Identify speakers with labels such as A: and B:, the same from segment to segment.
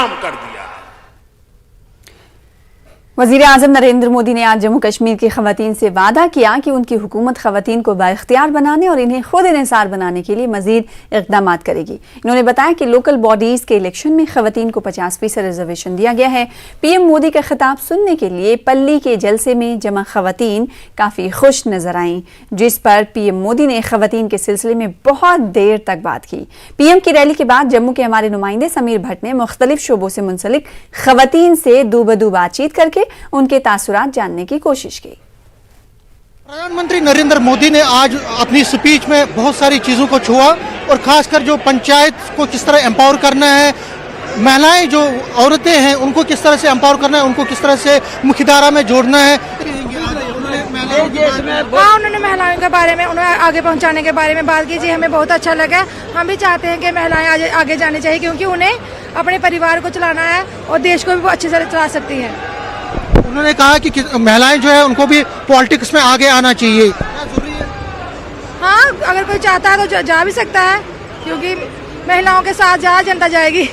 A: काम कर दिया है।
B: वज़ीर आज़म नरेंद्र मोदी ने आज जम्मू कश्मीर की ख़वातीन से वादा किया कि उनकी हुकूमत ख़वातीन को बाइख्तियार बनाने और इन्हें खुद इन्हिसार बनाने के लिए मज़ीद इक़दाम करेगी। इन्होंने बताया कि लोकल बॉडीज़ के इलेक्शन में ख़वातीन को 50% रिजर्वेशन दिया गया है। पीएम मोदी का खिताब सुनने के लिए पल्ली के जलसे में जमा ख़वातीन काफ़ी खुश नजर आईं, जिस पर पीएम मोदी ने ख़वातीन के सिलसिले में बहुत देर तक बात की। पीएम की रैली के बाद जम्मू के हमारे नुमाइंदे समीर भट्ट ने मुख्तलिफ शोबों से मुंसलिक ख़वातीन से दो बदू बातचीत करके उनके तासुरात जानने की कोशिश की।
C: प्रधानमंत्री नरेंद्र मोदी ने आज अपनी स्पीच में बहुत सारी चीजों को छुआ और खासकर जो पंचायत को किस तरह एम्पावर करना है, महिलाएं जो औरतें हैं उनको किस तरह से एम्पावर करना है, उनको किस तरह से मुख्यधारा में जोड़ना है।
D: हाँ, उन्होंने महिलाओं के बारे में, उन्हें आगे पहुंचाने के बारे में बात की जी, हमें बहुत अच्छा लगा। हम भी चाहते हैं कि महिलाएं आगे जानी चाहिए, क्योंकि उन्हें अपने परिवार को चलाना है और देश को भी अच्छे से चला सकती हैं।
C: उन्होंने कहा कि महिलाएं जो है उनको भी पॉलिटिक्स में आगे आना चाहिए।
D: हाँ, अगर कोई चाहता है तो जा भी सकता है, क्योंकि महिलाओं के साथ जहाँ जनता जाएगी।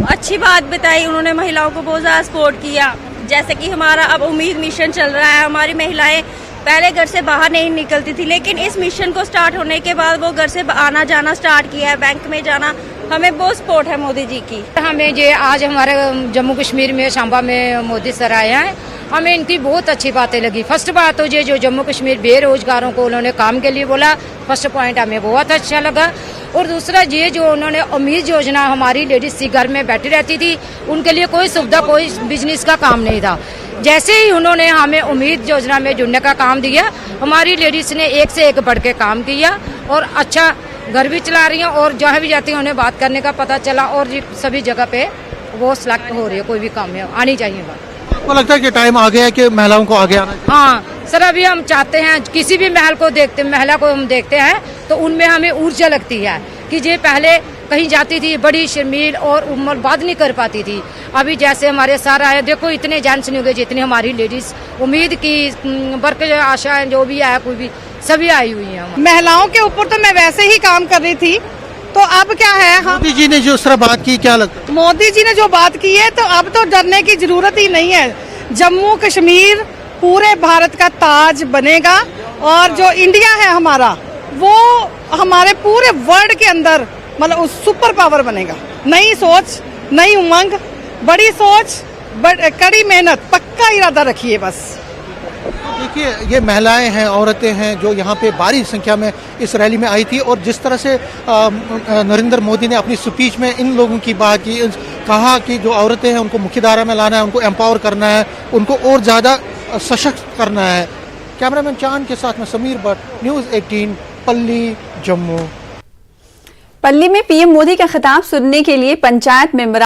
E: अच्छी बात बताई उन्होंने, महिलाओं को बहुत ज़्यादा सपोर्ट किया। जैसे कि हमारा अब उम्मीद मिशन चल रहा है, हमारी महिलाएं पहले घर से बाहर नहीं निकलती थी, लेकिन इस मिशन को स्टार्ट होने के बाद वो घर से आना जाना स्टार्ट किया है, बैंक में जाना। हमें बहुत सपोर्ट है मोदी जी की।
F: हमें ये आज हमारे जम्मू कश्मीर में सांबा में मोदी सर आए हैं, हमें इनकी बहुत अच्छी बातें लगी। फर्स्ट बात तो ये जो जम्मू कश्मीर बेरोजगारों को उन्होंने काम के लिए बोला, फर्स्ट पॉइंट हमें बहुत अच्छा लगा। और दूसरा ये जो उन्होंने उम्मीद योजना, हमारी लेडीज घर में बैठी रहती थी, उनके लिए कोई सुविधा, कोई बिजनेस का काम नहीं था। जैसे ही उन्होंने हमें उम्मीद योजना में जुड़ने का काम दिया, हमारी लेडीज ने एक से एक बढ़ के काम किया और अच्छा घर भी चला रही हैं, और जहाँ भी जाती हैं उन्हें बात करने का पता चला, और सभी जगह पे वो सिलेक्ट हो रही है। कोई भी काम में आनी चाहिए बात।
C: आपको लगता है कि टाइम आ गया है कि महिलाओं को आगे आना चाहिए?
F: हाँ सर, अभी हम चाहते हैं, किसी भी महिला को हम देखते हैं तो उनमें हमें ऊर्जा लगती है कि ये पहले कहीं जाती थी बड़ी शर्मील और उम्र बात नहीं कर पाती थी। अभी जैसे हमारे सर आए, देखो इतने जेंट्स नहीं हो गए जितनी हमारी लेडीज उम्मीद की, वर्क आशा जो भी आया, कोई भी सभी आई हुई है।
D: महिलाओं के ऊपर तो मैं वैसे ही काम कर रही थी, तो अब क्या है,
C: मोदी जी ने जो इस तरह बात की, क्या लगता है?
D: मोदी जी ने जो बात की है, तो अब तो डरने की जरूरत ही नहीं है। जम्मू कश्मीर पूरे भारत का ताज बनेगा, और जो इंडिया है हमारा, वो हमारे पूरे वर्ल्ड के अंदर मतलब सुपर पावर बनेगा। नई सोच, नई उमंग, बड़ी सोच, कड़ी मेहनत, पक्का इरादा रखिए बस।
C: देखिए, ये महिलाएं हैं, औरतें हैं जो यहाँ पे भारी संख्या में इस रैली में आई थी, और जिस तरह से नरेंद्र मोदी ने अपनी स्पीच में इन लोगों की बात की, कहा कि जो औरतें हैं उनको मुख्यधारा में लाना है, उनको एम्पावर करना है, उनको और ज़्यादा सशक्त करना है। कैमरामैन चांद के साथ में समीर भट्ट, न्यूज़ 18, पल्ली, जम्मू।
B: पल्ली में पीएम मोदी का खिताब सुनने के लिए पंचायत मेंबर